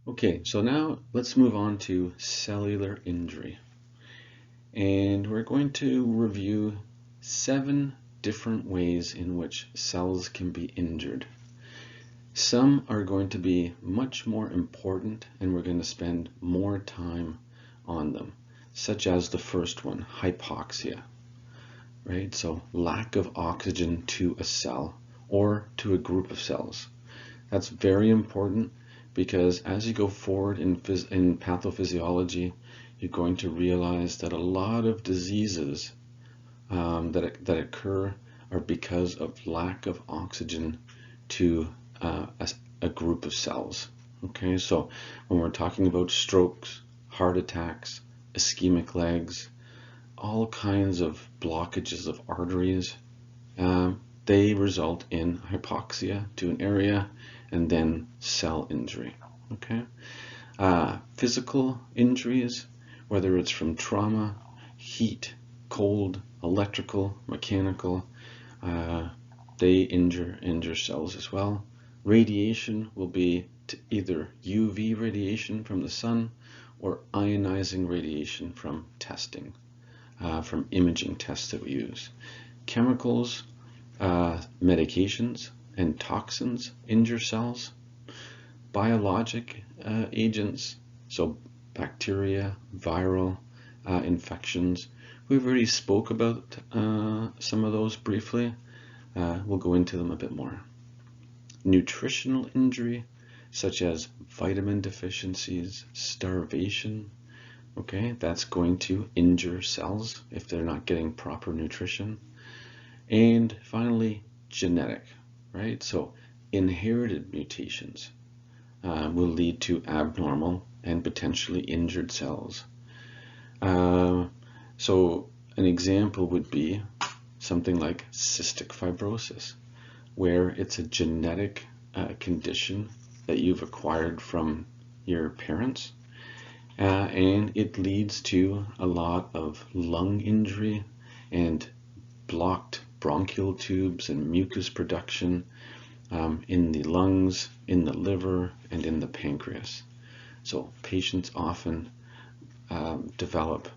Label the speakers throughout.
Speaker 1: Okay, so now let's move on to cellular injury. And we're going to review 7 different ways in which cells can be injured. Some are going to be much more important and we're going to spend more time on them, such as the first one, hypoxia, right? So lack of oxygen to a cell or to a group of cells. That's very important because as you go forward in pathophysiology, you're going to realize that a lot of diseases that occur are because of lack of oxygen to a group of cells. Okay, so when we're talking about strokes, heart attacks, ischemic legs, all kinds of blockages of arteries, they result in hypoxia to an area and then cell injury. Okay, physical injuries, whether it's from trauma, heat, cold, electrical, mechanical, they injure cells as well. Radiation will be either UV radiation from the sun or ionizing radiation from testing, from imaging tests that we use. Chemicals, medications, and toxins injure cells. Biologic agents, so bacteria, viral infections. We've already spoke about some of those briefly. We'll go into them a bit more. Nutritional injury, such as vitamin deficiencies, starvation. Okay, that's going to injure cells if they're not getting proper nutrition. And finally, genetic, right? So inherited mutations will lead to abnormal and potentially injured cells. So an example would be something like cystic fibrosis, where it's a genetic condition that you've acquired from your parents, and it leads to a lot of lung injury and blocked bronchial tubes and mucus production in the lungs, in the liver, and in the pancreas. So patients often develop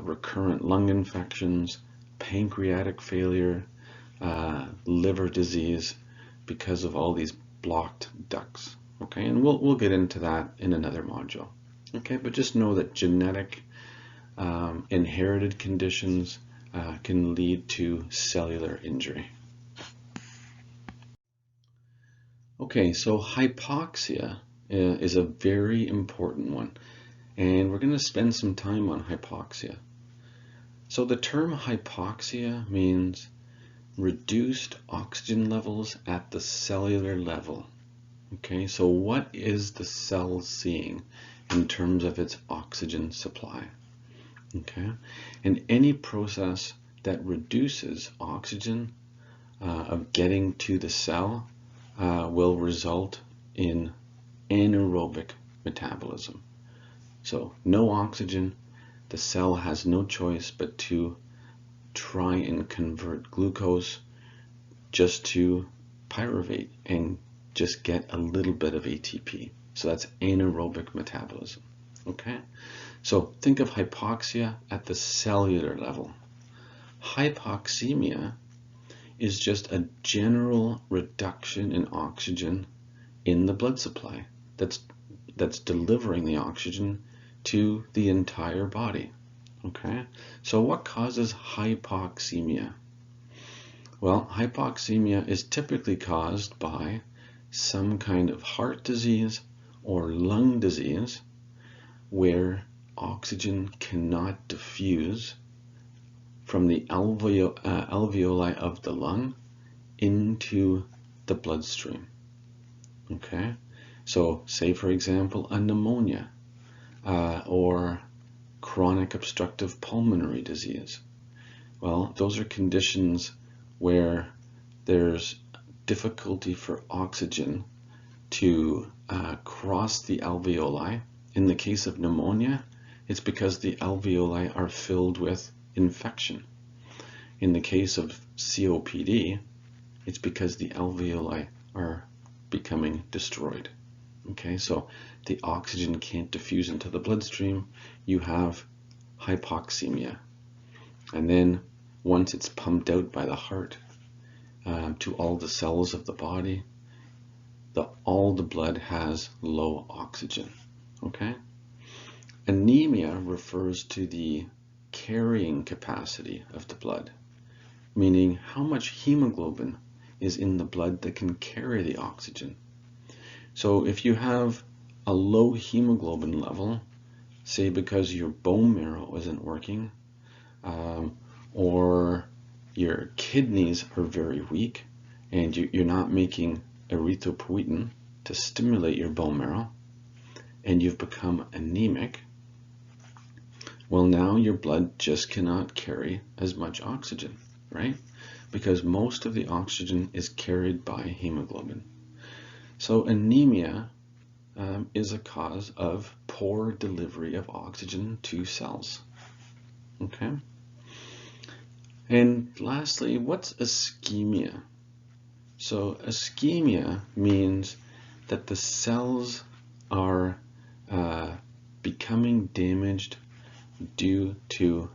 Speaker 1: recurrent lung infections, pancreatic failure, liver disease because of all these blocked ducts. Okay, and we'll get into that in another module. Okay, but just know that genetic inherited conditions can lead to cellular injury. Okay, so hypoxia is a very important one, and we're going to spend some time on hypoxia. So the term hypoxia means reduced oxygen levels at the cellular level. Okay, so what is the cell seeing in terms of its oxygen supply? Okay, and any process that reduces oxygen of getting to the cell will result in anaerobic metabolism. So no oxygen, the cell has no choice but to try and convert glucose just to pyruvate and just get a little bit of ATP. So that's anaerobic metabolism. Okay, so think of hypoxia at the cellular level. Hypoxemia is just a general reduction in oxygen in the blood supply that's delivering the oxygen to the entire body. Okay, so what causes hypoxemia? Well, hypoxemia is typically caused by some kind of heart disease or lung disease where oxygen cannot diffuse from the alveoli of the lung into the bloodstream. Okay, so say for example a pneumonia or chronic obstructive pulmonary disease. Well, those are conditions where there's difficulty for oxygen to cross the alveoli. In the case of pneumonia, it's because the alveoli are filled with infection. In the case of COPD, it's because the alveoli are becoming destroyed. Okay, so the oxygen can't diffuse into the bloodstream. You have hypoxemia. And then once it's pumped out by the heart to all the cells of the body, all the blood has low oxygen. Okay? Anemia refers to the carrying capacity of the blood, meaning how much hemoglobin is in the blood that can carry the oxygen. So if you have a low hemoglobin level, say because your bone marrow isn't working, or your kidneys are very weak, and you're not making erythropoietin to stimulate your bone marrow, and you've become anemic, well, now your blood just cannot carry as much oxygen, right? Because most of the oxygen is carried by hemoglobin. So anemia is a cause of poor delivery of oxygen to cells. Okay? And lastly, what's ischemia? So ischemia means that the cells are becoming damaged due to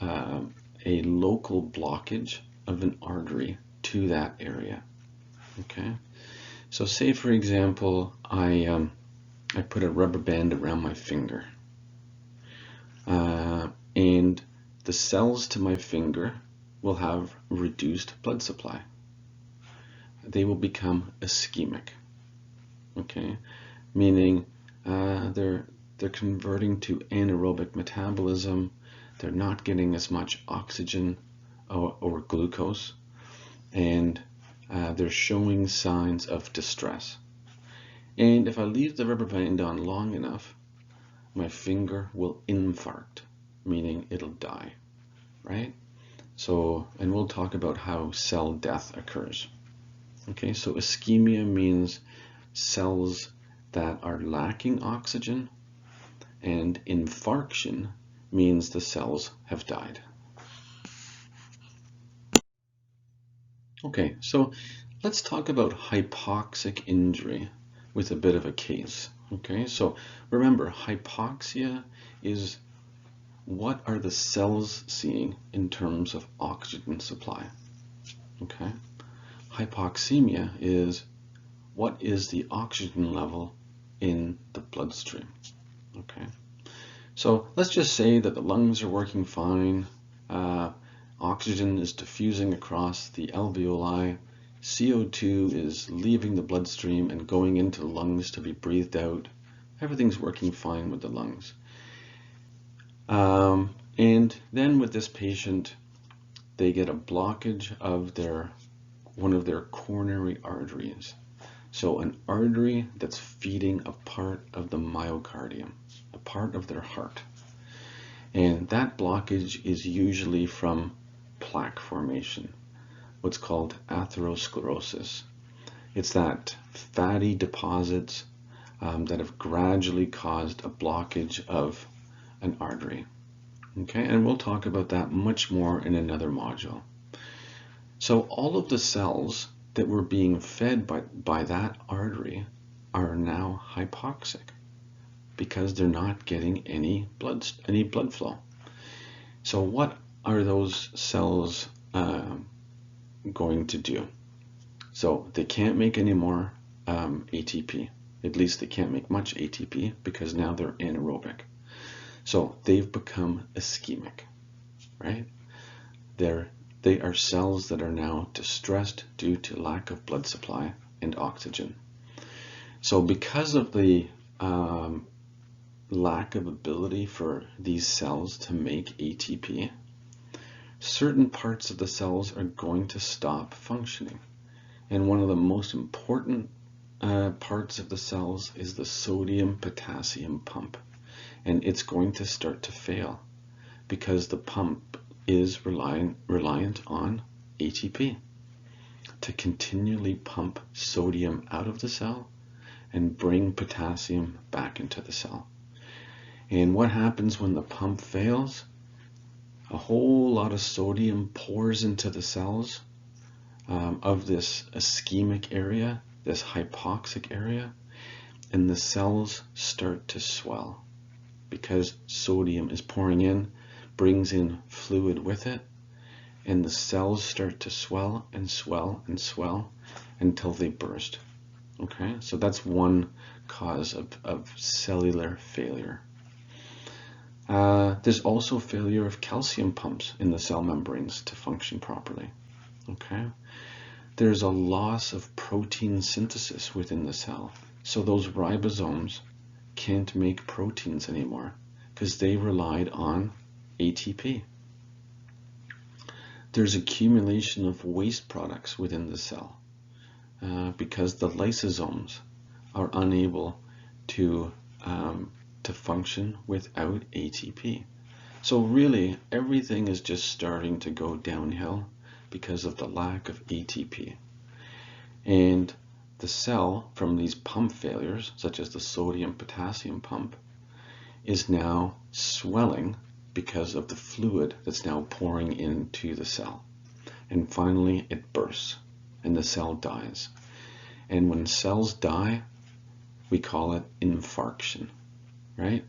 Speaker 1: a local blockage of an artery to that area. Okay? So say for example, I put a rubber band around my finger, and the cells to my finger will have reduced blood supply. They will become ischemic. Okay, meaning they're converting to anaerobic metabolism. They're not getting as much oxygen or glucose, and they're showing signs of distress. And if I leave the rubber band on long enough, my finger will infarct, meaning it'll die, right? So, and we'll talk about how cell death occurs. Okay, so ischemia means cells that are lacking oxygen, and infarction means the cells have died. Okay, so let's talk about hypoxic injury with a bit of a case. Okay, so remember, hypoxia is what are the cells seeing in terms of oxygen supply. Okay, hypoxemia is what is the oxygen level in the bloodstream. Okay, so let's just say that the lungs are working fine, oxygen is diffusing across the alveoli, CO2 is leaving the bloodstream and going into the lungs to be breathed out. Everything's working fine with the lungs. And then with this patient, they get a blockage of one of their coronary arteries. So an artery that's feeding a part of the myocardium, a part of their heart. And that blockage is usually from plaque formation, what's called atherosclerosis. It's that fatty deposits that have gradually caused a blockage of an artery. Okay, and we'll talk about that much more in another module. So all of the cells that were being fed by that artery are now hypoxic because they're not getting any blood flow. So what are those cells going to do? So they can't make any more ATP. At least they can't make much ATP because now they're anaerobic. So they've become ischemic, right? They are cells that are now distressed due to lack of blood supply and oxygen. So because of the lack of ability for these cells to make ATP, certain parts of the cells are going to stop functioning. And one of the most important parts of the cells is the sodium-potassium pump. And it's going to start to fail because the pump is reliant on ATP to continually pump sodium out of the cell and bring potassium back into the cell. And what happens when the pump fails? A whole lot of sodium pours into the cells of this ischemic area, this hypoxic area, and the cells start to swell because sodium is pouring in, brings in fluid with it, and the cells start to swell and swell and swell until they burst. Okay, so that's one cause of cellular failure. There's also failure of calcium pumps in the cell membranes to function properly. Okay, there's a loss of protein synthesis within the cell. So those ribosomes can't make proteins anymore because they relied on ATP. There's accumulation of waste products within the cell because the lysosomes are unable to function without ATP. So really, everything is just starting to go downhill because of the lack of ATP. And the cell, from these pump failures, such as the sodium-potassium pump, is now swelling because of the fluid that's now pouring into the cell. And finally, it bursts, and the cell dies. And when cells die, we call it infarction, right?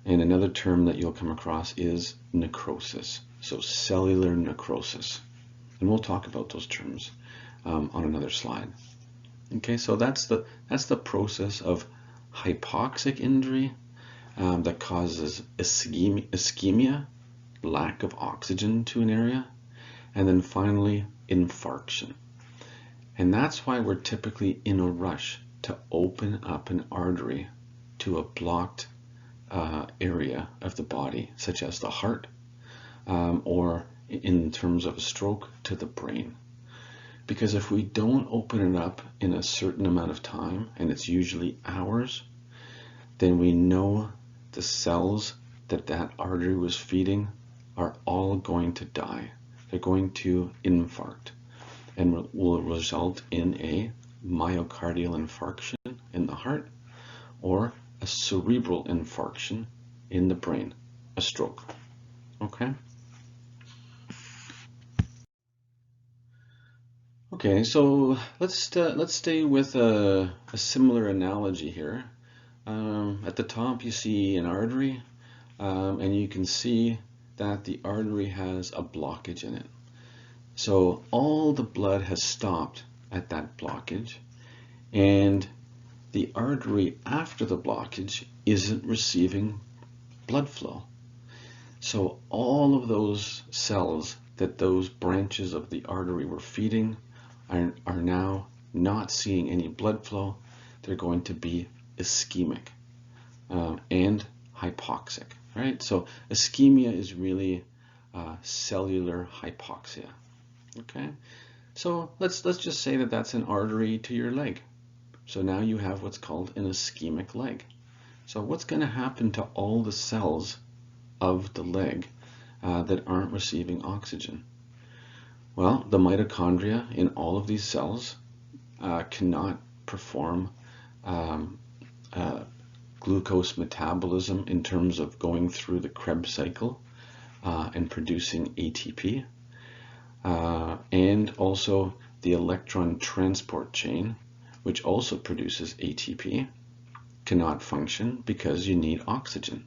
Speaker 1: And another term that you'll come across is necrosis, so cellular necrosis. And we'll talk about those terms on another slide. Okay, so that's the process of hypoxic injury that causes ischemia, lack of oxygen to an area, and then finally infarction. And that's why we're typically in a rush to open up an artery to a blocked area of the body, such as the heart, or in terms of a stroke, to the brain. Because if we don't open it up in a certain amount of time, and it's usually hours, then we know the cells that artery was feeding are all going to die. They're going to infarct and will result in a myocardial infarction in the heart or a cerebral infarction in the brain, a stroke. Okay? Okay, so let's stay with a similar analogy here. At the top you see an artery, and you can see that the artery has a blockage in it. So all the blood has stopped at that blockage, and the artery after the blockage isn't receiving blood flow. So all of those cells that those branches of the artery were feeding are now not seeing any blood flow. They're going to be ischemic and hypoxic, right? So ischemia is really cellular hypoxia. Okay, so let's just say that that's an artery to your leg. So now you have what's called an ischemic leg. So what's going to happen to all the cells of the leg that aren't receiving oxygen? Well, the mitochondria in all of these cells cannot perform glucose metabolism in terms of going through the Krebs cycle and producing ATP. And also the electron transport chain, which also produces ATP, cannot function because you need oxygen.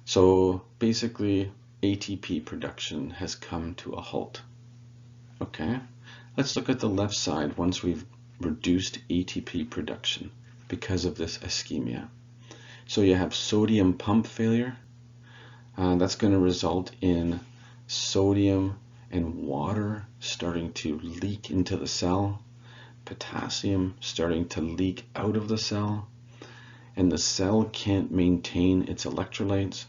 Speaker 1: So basically, ATP production has come to a halt. Okay, let's look at the left side once we've reduced ATP production because of this ischemia. So you have sodium pump failure. That's going to result in sodium and water starting to leak into the cell, potassium starting to leak out of the cell, and the cell can't maintain its electrolytes,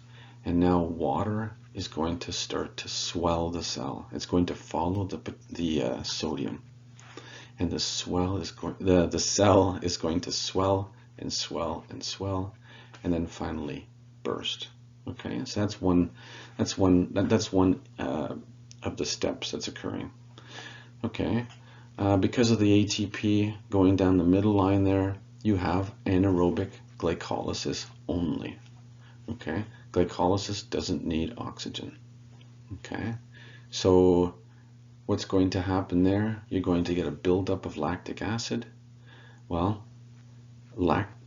Speaker 1: and now water is going to start to swell the cell. It's going to follow the sodium, and the cell is going to swell and swell and swell, and then finally burst. Okay, so that's one of the steps that's occurring. Okay, because of the ATP going down the middle line there, you have anaerobic glycolysis only. Okay, glycolysis doesn't need oxygen. Okay, so what's going to happen there? You're going to get a buildup of lactic acid. Well,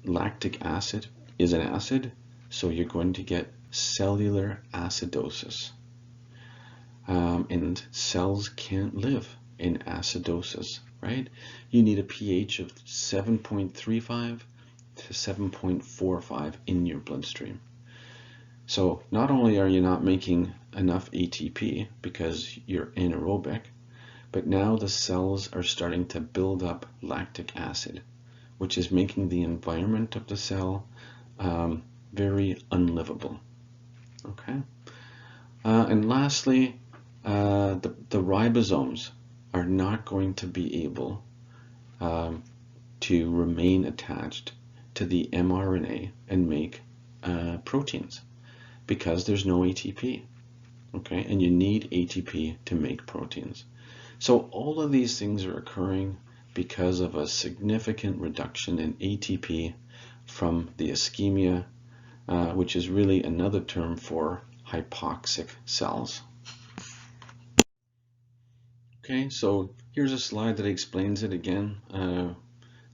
Speaker 1: lactic acid is an acid, so you're going to get cellular acidosis. And cells can't live in acidosis, right? You need a pH of 7.35 to 7.45 in your bloodstream. So not only are you not making enough ATP because you're anaerobic, but now the cells are starting to build up lactic acid, which is making the environment of the cell very unlivable. Okay. And lastly, the ribosomes are not going to be able to remain attached to the mRNA and make proteins because there's no ATP. Okay, and you need ATP to make proteins. So all of these things are occurring because of a significant reduction in ATP from the ischemia, which is really another term for hypoxic cells. Okay, so here's a slide that explains it again.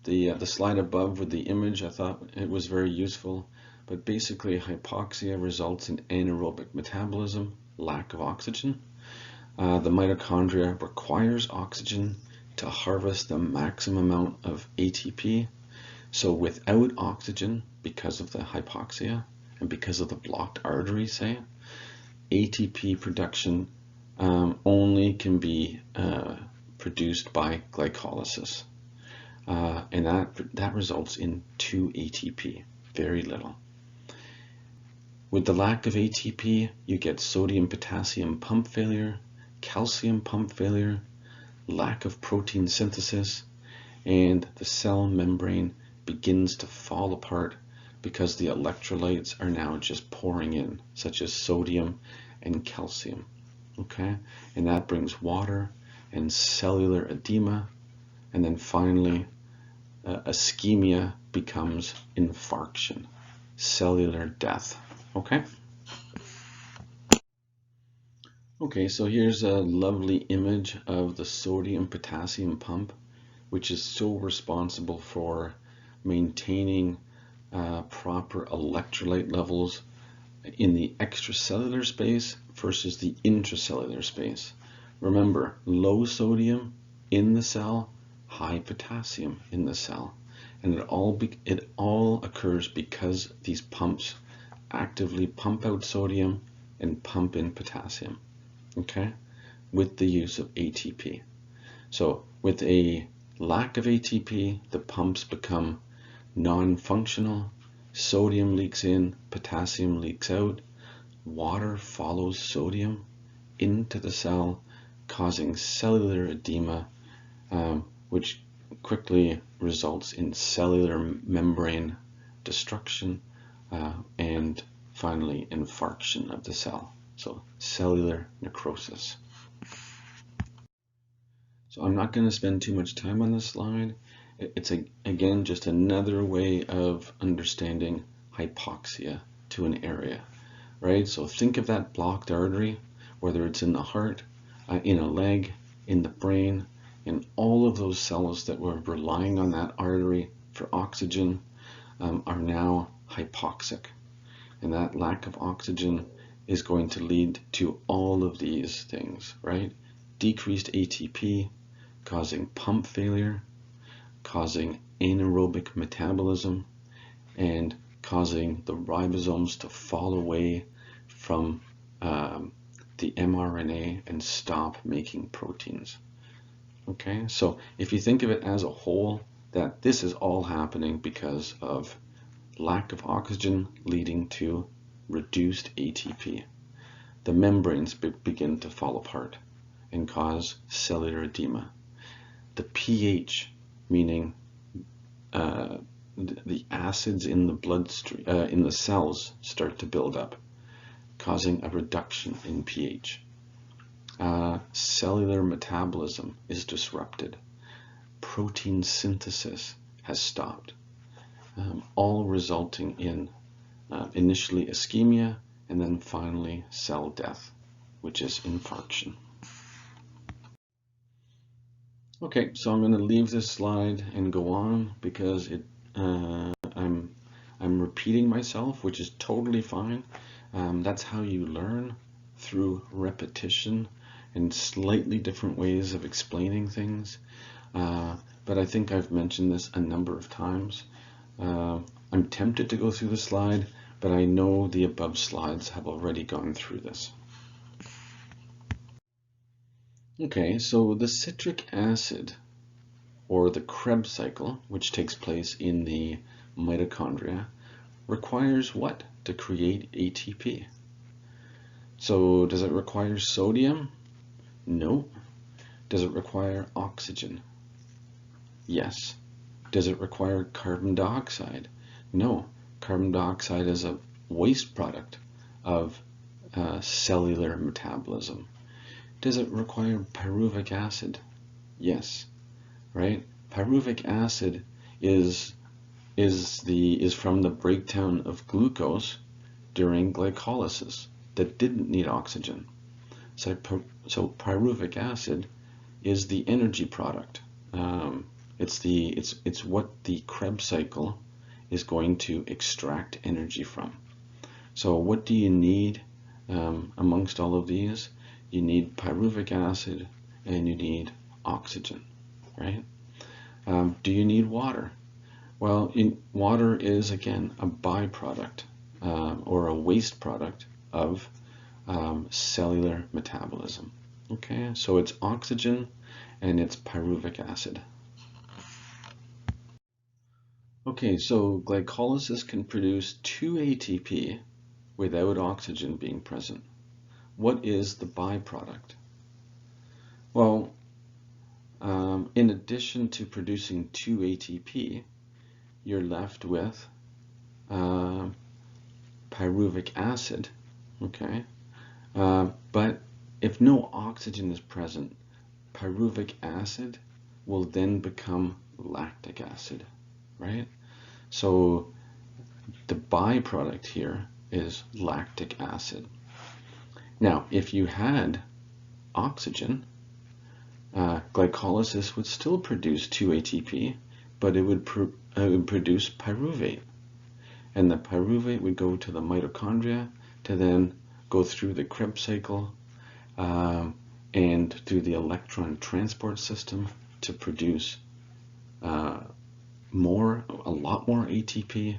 Speaker 1: The slide above with the image, I thought it was very useful, but basically hypoxia results in anaerobic metabolism, lack of oxygen. The mitochondria requires oxygen to harvest the maximum amount of ATP. So without oxygen, because of the hypoxia and because of the blocked artery, say, ATP production only can be produced by glycolysis. And that results in 2 ATP, very little. With the lack of ATP, you get sodium-potassium pump failure, calcium pump failure, lack of protein synthesis, and the cell membrane begins to fall apart because the electrolytes are now just pouring in, such as sodium and calcium. Okay, and that brings water and cellular edema, and then finally ischemia becomes infarction, cellular death. Okay. Okay, so here's a lovely image of the sodium-potassium pump, which is so responsible for maintaining proper electrolyte levels in the extracellular space versus the intracellular space. Remember, low sodium in the cell, high potassium in the cell. And it all occurs because these pumps actively pump out sodium and pump in potassium, okay, with the use of ATP. So with a lack of ATP, the pumps become non-functional, sodium leaks in, potassium leaks out, water follows sodium into the cell, causing cellular edema, which quickly results in cellular membrane destruction and finally infarction of the cell. So cellular necrosis. So I'm not going to spend too much time on this slide. It's again just another way of understanding hypoxia to an area, right? So think of that blocked artery, whether it's in the heart, in a leg, in the brain, in all of those cells that were relying on that artery for oxygen are now hypoxic. And that lack of oxygen is going to lead to all of these things, right? Decreased ATP, causing pump failure, causing anaerobic metabolism, and causing the ribosomes to fall away from the mRNA and stop making proteins. Okay, so if you think of it as a whole, that this is all happening because of lack of oxygen leading to reduced ATP. The membranes begin to fall apart and cause cellular edema. The pH, meaning the acids in the bloodstream, in the cells, start to build up, causing a reduction in pH. Cellular metabolism is disrupted. Protein synthesis has stopped, all resulting in initially ischemia and then finally cell death, which is infarction. Okay, so I'm going to leave this slide and go on because it I'm repeating myself, which is totally fine. That's how you learn, through repetition and slightly different ways of explaining things. But I think I've mentioned this a number of times. I'm tempted to go through the slide, but I know the above slides have already gone through this. Okay, so the citric acid, or the Krebs cycle, which takes place in the mitochondria, requires what to create ATP? So does it require sodium? No. Does it require oxygen? Yes. Does it require carbon dioxide? No. Carbon dioxide is a waste product of cellular metabolism. Does it require pyruvic acid? Yes. Right? Pyruvic acid is from the breakdown of glucose during glycolysis that didn't need oxygen. So pyruvic acid is the energy product. It's what the Krebs cycle is going to extract energy from. So what do you need amongst all of these? You need pyruvic acid and you need oxygen, right? Do you need water? Well, water is, again, a byproduct or a waste product of cellular metabolism. Okay, so it's oxygen and it's pyruvic acid. Okay, so glycolysis can produce 2 ATP without oxygen being present. What is the byproduct? Well, in addition to producing 2 ATP, you're left with pyruvic acid, okay? But if no oxygen is present, pyruvic acid will then become lactic acid, right? So the byproduct here is lactic acid. Now, if you had oxygen, glycolysis would still produce 2 ATP, but it would produce pyruvate. And the pyruvate would go to the mitochondria to then go through the Krebs cycle and through the electron transport system to produce a lot more ATP.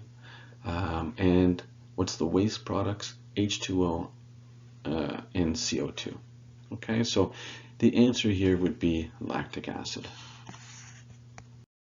Speaker 1: And what's the waste products? H2O and CO2. Okay, so the answer here would be lactic acid.